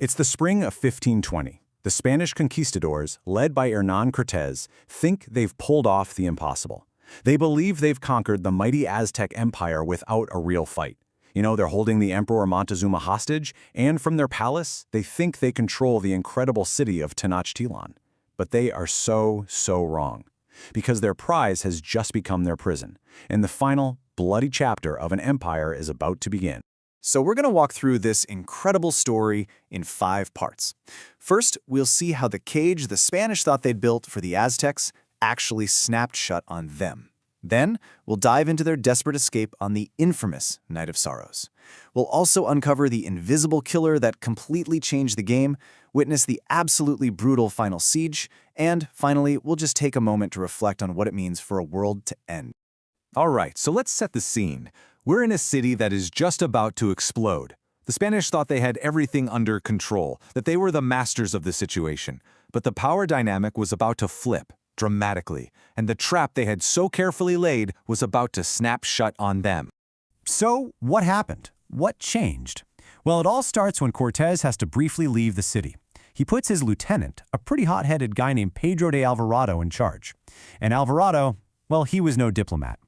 It's the spring of 1520. The Spanish conquistadors, led by Hernán Cortés, think they've pulled off the impossible. They believe they've conquered the mighty Aztec Empire without a real fight. They're holding the Emperor Montezuma hostage, and from their palace, they think they control the incredible city of Tenochtitlan. But they are so wrong. Because their prize has just become their prison, and the final, bloody chapter of an empire is about to begin. So we're going to walk through this incredible story in 5 parts. First, we'll see how the cage the Spanish thought they'd built for the Aztecs actually snapped shut on them. Then, we'll dive into their desperate escape on the infamous Night of Sorrows. We'll also uncover the invisible killer that completely changed the game, witness the absolutely brutal final siege, and finally, we'll just take a moment to reflect on what it means for a world to end. All right, so let's set the scene. We're in a city that is just about to explode. The Spanish thought they had everything under control, that they were the masters of the situation. But the power dynamic was about to flip, dramatically, and the trap they had so carefully laid was about to snap shut on them. So, what happened? What changed? Well, it all starts when Cortés has to briefly leave the city. He puts his lieutenant, a pretty hot-headed guy named Pedro de Alvarado, in charge. And Alvarado, well, he was no diplomat.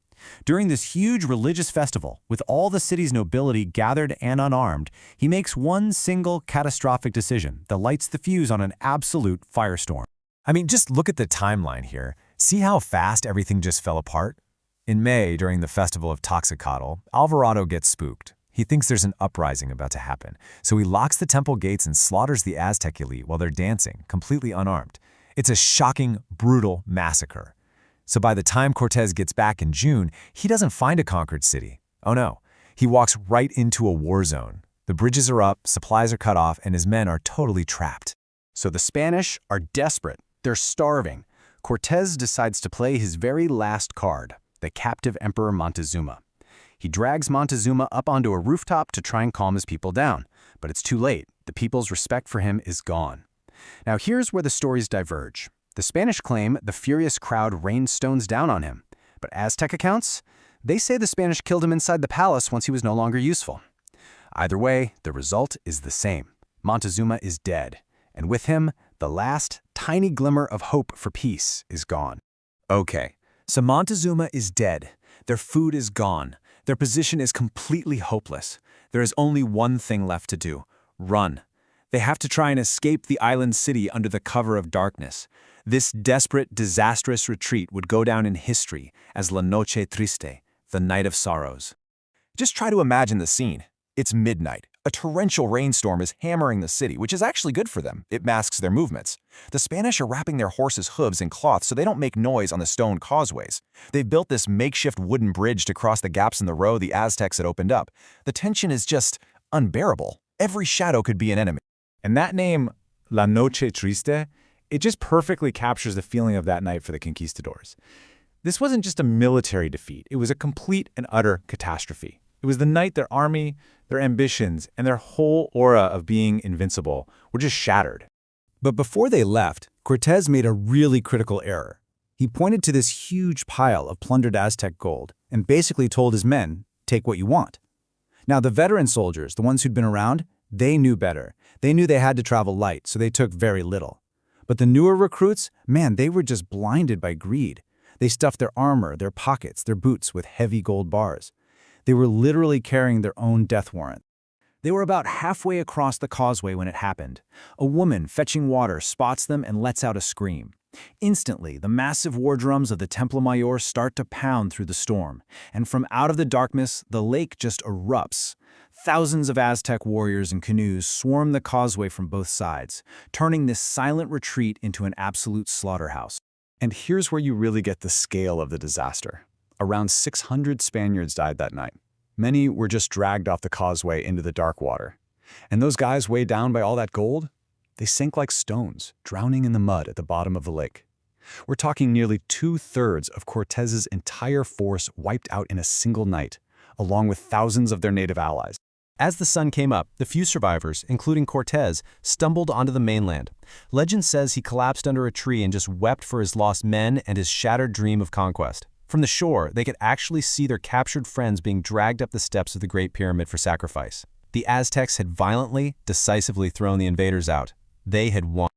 During this huge religious festival, with all the city's nobility gathered and unarmed, he makes one single catastrophic decision that lights the fuse on an absolute firestorm. I mean, just look at the timeline here. See how fast everything just fell apart? In May, during the festival of Toxicatl, Alvarado gets spooked. He thinks there's an uprising about to happen, so he locks the temple gates and slaughters the Aztec elite while they're dancing, completely unarmed. It's a shocking, brutal massacre. So by the time Cortés gets back in June, he doesn't find a conquered city. Oh no, he walks right into a war zone. The bridges are up, supplies are cut off, and his men are totally trapped. So the Spanish are desperate. They're starving. Cortés decides to play his very last card, the captive Emperor Montezuma. He drags Montezuma up onto a rooftop to try and calm his people down, but it's too late. The people's respect for him is gone. Now here's where the stories diverge. The Spanish claim the furious crowd rained stones down on him, but Aztec accounts, they say the Spanish killed him inside the palace once he was no longer useful. Either way, the result is the same. Montezuma is dead, and with him, the last tiny glimmer of hope for peace is gone. Okay, so Montezuma is dead. Their food is gone. Their position is completely hopeless. There is only one thing left to do: run. They have to try and escape the island city under the cover of darkness. This desperate, disastrous retreat would go down in history as La Noche Triste, the Night of Sorrows. Just try to imagine the scene. It's midnight. A torrential rainstorm is hammering the city, which is actually good for them. It masks their movements. The Spanish are wrapping their horses' hooves in cloth so they don't make noise on the stone causeways. They've built this makeshift wooden bridge to cross the gaps in the road the Aztecs had opened up. The tension is just unbearable. Every shadow could be an enemy. And that name, La Noche Triste, it just perfectly captures the feeling of that night for the conquistadors. This wasn't just a military defeat. It was a complete and utter catastrophe. It was the night their army, their ambitions, and their whole aura of being invincible were just shattered. But before they left, Cortés made a really critical error. He pointed to this huge pile of plundered Aztec gold and basically told his men, take what you want. Now, the veteran soldiers, the ones who'd been around, they knew better. They knew they had to travel light, so they took very little. But the newer recruits, man, they were just blinded by greed. They stuffed their armor, their pockets, their boots with heavy gold bars. They were literally carrying their own death warrant. They were about halfway across the causeway when it happened. A woman fetching water spots them and lets out a scream. Instantly, the massive war drums of the Templo Mayor start to pound through the storm, and from out of the darkness, the lake just erupts. Thousands of Aztec warriors and canoes swarm the causeway from both sides, turning this silent retreat into an absolute slaughterhouse. And here's where you really get the scale of the disaster. Around 600 Spaniards died that night. Many were just dragged off the causeway into the dark water. And those guys weighed down by all that gold, they sank like stones, drowning in the mud at the bottom of the lake. We're talking nearly 2/3 of Cortés's entire force wiped out in a single night, along with thousands of their native allies. As the sun came up, the few survivors, including Cortés, stumbled onto the mainland. Legend says he collapsed under a tree and just wept for his lost men and his shattered dream of conquest. From the shore, they could actually see their captured friends being dragged up the steps of the Great Pyramid for sacrifice. The Aztecs had violently, decisively thrown the invaders out. They had won.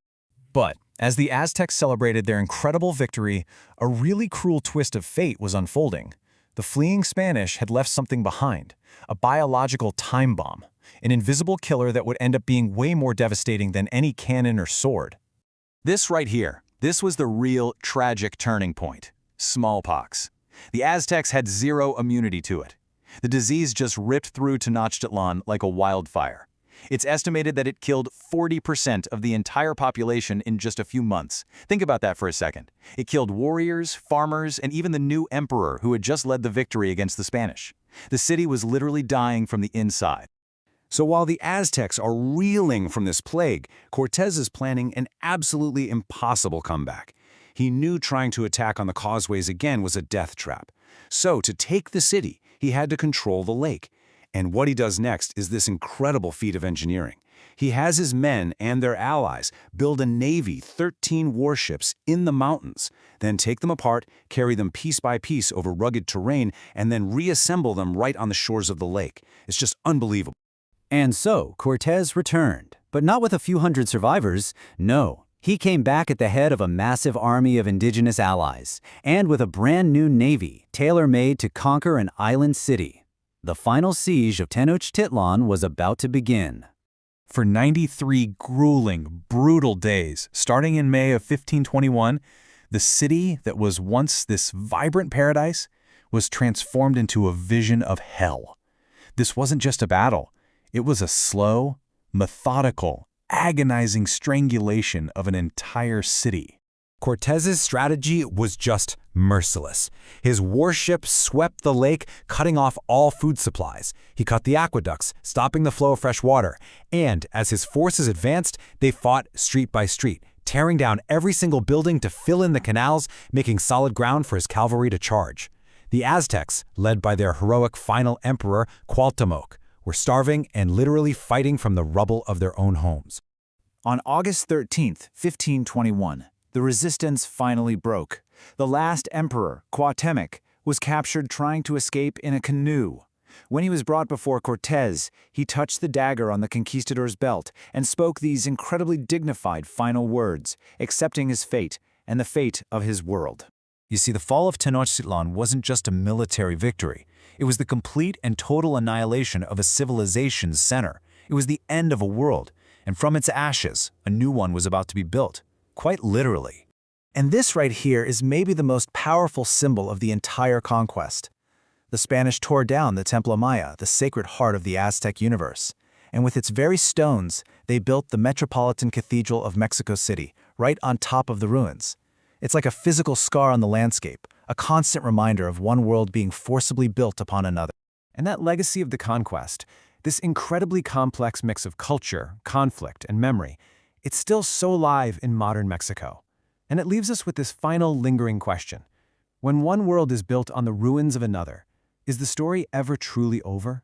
But as the Aztecs celebrated their incredible victory, a really cruel twist of fate was unfolding. The fleeing Spanish had left something behind, a biological time bomb, an invisible killer that would end up being way more devastating than any cannon or sword. This right here, this was the real tragic turning point: smallpox. The Aztecs had zero immunity to it. The disease just ripped through Tenochtitlan like a wildfire. It's estimated that it killed 40% of the entire population in just a few months. Think about that for a second. It killed warriors, farmers, and even the new emperor who had just led the victory against the Spanish. The city was literally dying from the inside. So while the Aztecs are reeling from this plague, Cortés is planning an absolutely impossible comeback. He knew trying to attack on the causeways again was a death trap. So to take the city, he had to control the lake. And what he does next is this incredible feat of engineering. He has his men and their allies build a navy, 13 warships in the mountains, then take them apart, carry them piece by piece over rugged terrain, and then reassemble them right on the shores of the lake. It's just unbelievable. And so Cortés returned, but not with a few hundred survivors. No, he came back at the head of a massive army of indigenous allies, and with a brand new navy, tailor-made to conquer an island city. The final siege of Tenochtitlan was about to begin. For 93 grueling, brutal days, starting in May of 1521, the city that was once this vibrant paradise was transformed into a vision of hell. This wasn't just a battle. It was a slow, methodical, agonizing strangulation of an entire city. Cortés's strategy was just merciless. His warships swept the lake, cutting off all food supplies. He cut the aqueducts, stopping the flow of fresh water. And as his forces advanced, they fought street by street, tearing down every single building to fill in the canals, making solid ground for his cavalry to charge. The Aztecs, led by their heroic final emperor, Cuauhtémoc, were starving and literally fighting from the rubble of their own homes. On August 13th, 1521, the resistance finally broke. The last emperor, Cuauhtémoc, was captured trying to escape in a canoe. When he was brought before Cortés, he touched the dagger on the conquistador's belt and spoke these incredibly dignified final words, accepting his fate and the fate of his world. You see, the fall of Tenochtitlan wasn't just a military victory. It was the complete and total annihilation of a civilization's center. It was the end of a world, and from its ashes, a new one was about to be built, quite literally. And this right here is maybe the most powerful symbol of the entire conquest. The Spanish tore down the Templo Maya, the sacred heart of the Aztec universe, and with its very stones, they built the Metropolitan Cathedral of Mexico City, right on top of the ruins. It's like a physical scar on the landscape, a constant reminder of one world being forcibly built upon another. And that legacy of the conquest, this incredibly complex mix of culture, conflict, and memory, it's still so alive in modern Mexico. And it leaves us with this final lingering question. When one world is built on the ruins of another, is the story ever truly over?